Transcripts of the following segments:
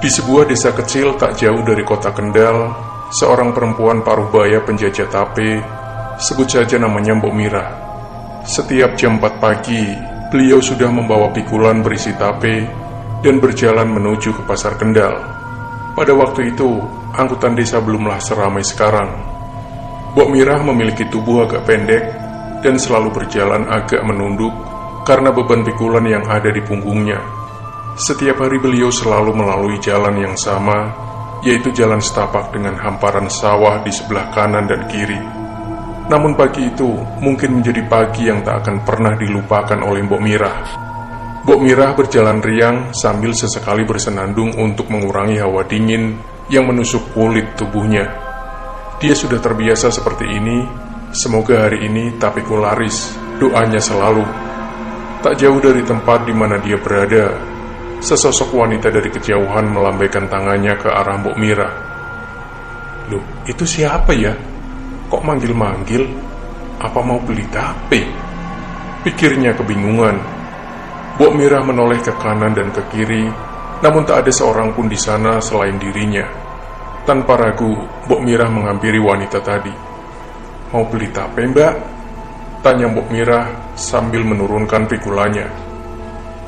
Di sebuah desa kecil tak jauh dari kota Kendal, seorang perempuan paruh baya penjajah tape, sebut saja namanya Mbok Mirah. Setiap jam 4 pagi, beliau sudah membawa pikulan berisi tape dan berjalan menuju ke pasar Kendal. Pada waktu itu, angkutan desa belumlah seramai sekarang. Mbok Mirah memiliki tubuh agak pendek dan selalu berjalan agak menunduk karena beban pikulan yang ada di punggungnya. Setiap hari beliau selalu melalui jalan yang sama, yaitu jalan setapak dengan hamparan sawah di sebelah kanan dan kiri. Namun pagi itu mungkin menjadi pagi yang tak akan pernah dilupakan oleh Mbok Mirah. Mbok Mirah berjalan riang sambil sesekali bersenandung untuk mengurangi hawa dingin yang menusuk kulit tubuhnya. Dia sudah terbiasa seperti ini. Semoga hari ini tapeku laris, doanya selalu. Tak jauh dari tempat di mana dia berada, sesosok wanita dari kejauhan melambaikan tangannya ke arah Mbok Mirah. Loh, itu siapa ya? Kok manggil-manggil? Apa mau beli tape? Pikirnya kebingungan. Mbok Mirah menoleh ke kanan dan ke kiri, namun tak ada seorang pun di sana selain dirinya. Tanpa ragu, Mbok Mirah menghampiri wanita tadi. Mau beli tape, Mbak? Tanya Mbok Mirah sambil menurunkan pikulannya.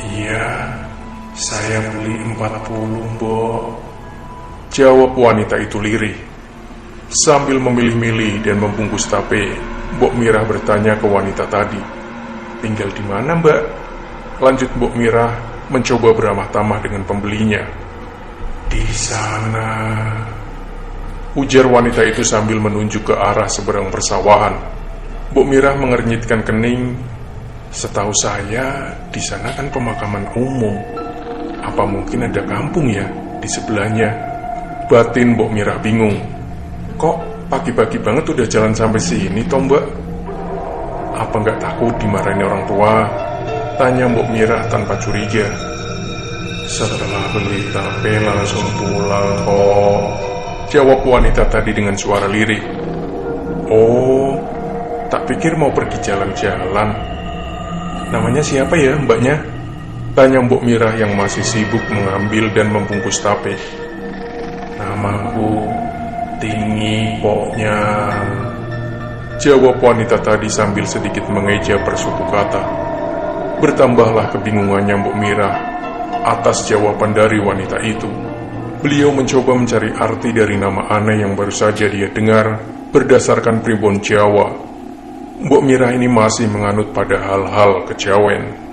Iya, saya beli 40, Mbok, jawab wanita itu lirih. Sambil memilih-milih dan membungkus tape, Mbok Mirah bertanya ke wanita tadi, tinggal di mana, Mbak? Lanjut Mbok Mirah mencoba beramah tamah dengan pembelinya. Di sana, ujar wanita itu sambil menunjuk ke arah seberang persawahan. Mbok Mirah mengernyitkan kening. Setahu saya, di sana kan pemakaman umum. Apa mungkin ada kampung ya di sebelahnya? Batin Mbok Mirah bingung. Kok pagi-pagi banget udah jalan sampai sini toh, Mbak? Apa nggak takut dimarahin orang tua? Tanya Mbok Mirah tanpa curiga. Setelah beli tape langsung pulang kok, jawab wanita tadi dengan suara lirih. Oh, tak pikir mau pergi jalan-jalan. Namanya siapa ya mbaknya? Tanya Mbok Mirah yang masih sibuk mengambil dan membungkus tape. Namaku Tinggi Poknya, jawab wanita tadi sambil sedikit mengeja persuku kata. Bertambahlah kebingungannya Mbok Mirah atas jawaban dari wanita itu. Beliau mencoba mencari arti dari nama aneh yang baru saja dia dengar berdasarkan pribon Jawa. Mbok Mirah ini masih menganut pada hal-hal kejawen.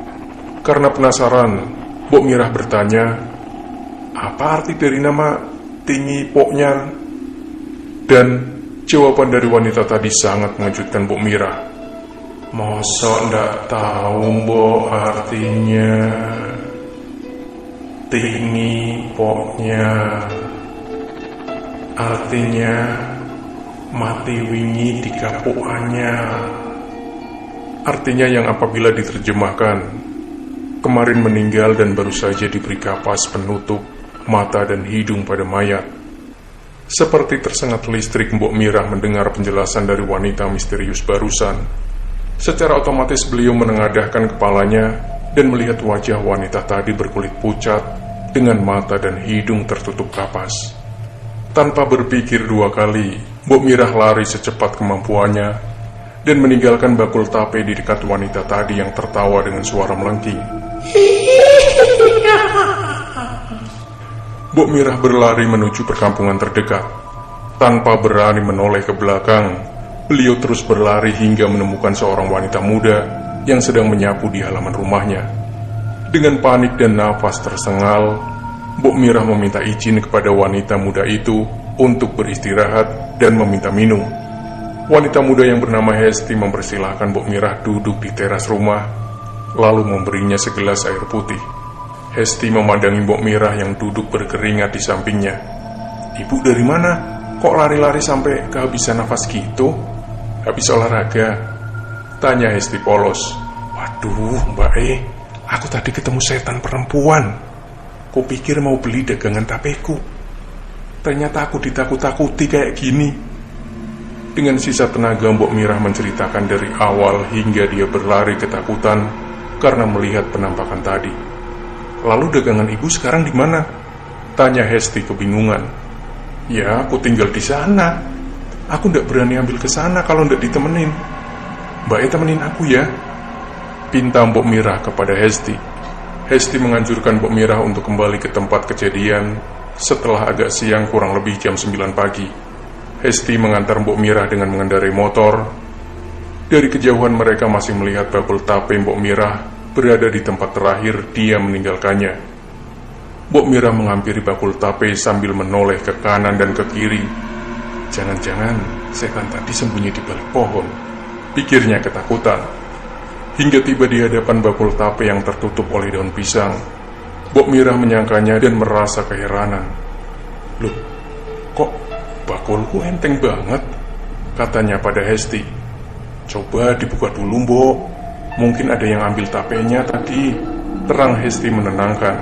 Karena penasaran, Mbok Mirah bertanya, apa arti dari nama Tinggi Poknya? Dan jawaban dari wanita tadi sangat mengejutkan Mbok Mirah. Mosok ndak tahu Mbok artinya? Tinggi Poknya artinya mati wingi di kapuannya. Artinya yang apabila diterjemahkan, kemarin meninggal dan baru saja diberi kapas penutup mata dan hidung pada mayat. Seperti tersengat listrik, Mbok Mirah mendengar penjelasan dari wanita misterius barusan. Secara otomatis beliau menengadahkan kepalanya dan melihat wajah wanita tadi berkulit pucat dengan mata dan hidung tertutup kapas. Tanpa berpikir dua kali, Mbok Mirah lari secepat kemampuannya dan meninggalkan bakul tape di dekat wanita tadi yang tertawa dengan suara melengking. Mbok Mirah berlari menuju perkampungan terdekat. Tanpa berani menoleh ke belakang, beliau terus berlari hingga menemukan seorang wanita muda yang sedang menyapu di halaman rumahnya. Dengan panik dan nafas tersengal, Mbok Mirah meminta izin kepada wanita muda itu untuk beristirahat dan meminta minum. Wanita muda yang bernama Hesti mempersilahkan Mbok Mirah duduk di teras rumah, lalu memberinya segelas air putih. Hesti memandangi Mbok Mirah yang duduk berkeringat di sampingnya. Ibu dari mana? Kok lari-lari sampai kehabisan nafas gitu? Habis olahraga? Tanya Hesti polos. Waduh, Mbak aku tadi ketemu setan perempuan. Kupikir mau beli dagangan tapeku. Ternyata aku ditakut-takuti kayak gini. Dengan sisa tenaga, Mbok Mirah menceritakan dari awal hingga dia berlari ketakutan karena melihat penampakan tadi. "Lalu dagangan ibu sekarang di mana?" tanya Hesti kebingungan. "Ya, aku tinggal di sana. Aku ndak berani ambil ke sana kalau ndak ditemenin. Mbak temenin aku ya," pinta Mbok Mirah kepada Hesti. Hesti menganjurkan Mbok Mirah untuk kembali ke tempat kejadian setelah agak siang, kurang lebih jam 9 pagi. Hesti mengantar Mbok Mirah dengan mengendarai motor. Dari kejauhan mereka masih melihat bakul tape Mbok Mirah berada di tempat terakhir dia meninggalkannya. Mbok Mirah menghampiri bakul tape sambil menoleh ke kanan dan ke kiri. "Jangan-jangan setan tadi sembunyi di balik pohon," pikirnya ketakutan. Hingga tiba di hadapan bakul tape yang tertutup oleh daun pisang. Mbok Mirah menyangkanya dan merasa keheranan. "Loh, kok bakulku enteng banget?" katanya pada Hesti. "Coba dibuka dulu, Mbok. Mungkin ada yang ambil tapenya tadi," terang Hesti menenangkan.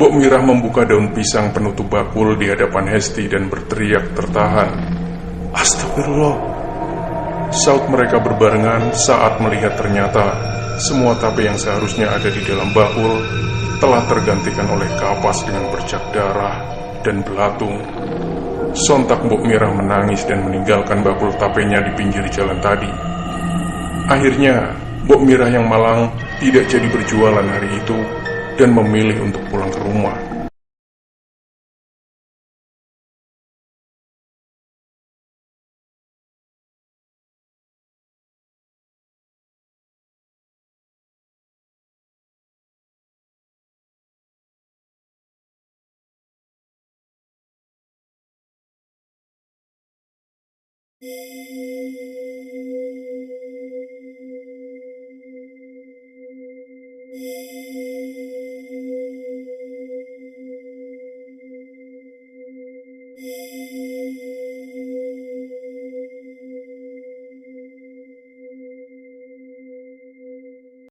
Mbok Mirah membuka daun pisang penutup bakul di hadapan Hesti dan berteriak tertahan. "Astagfirullah!" saut mereka berbarengan saat melihat ternyata semua tape yang seharusnya ada di dalam bakul telah tergantikan oleh kapas dengan bercak darah dan belatung. Sontak Mbok Mirah menangis dan meninggalkan bakul tapenya di pinggir jalan tadi. Akhirnya Mbok Mirah yang malang tidak jadi berjualan hari itu dan memilih untuk pulang ke rumah.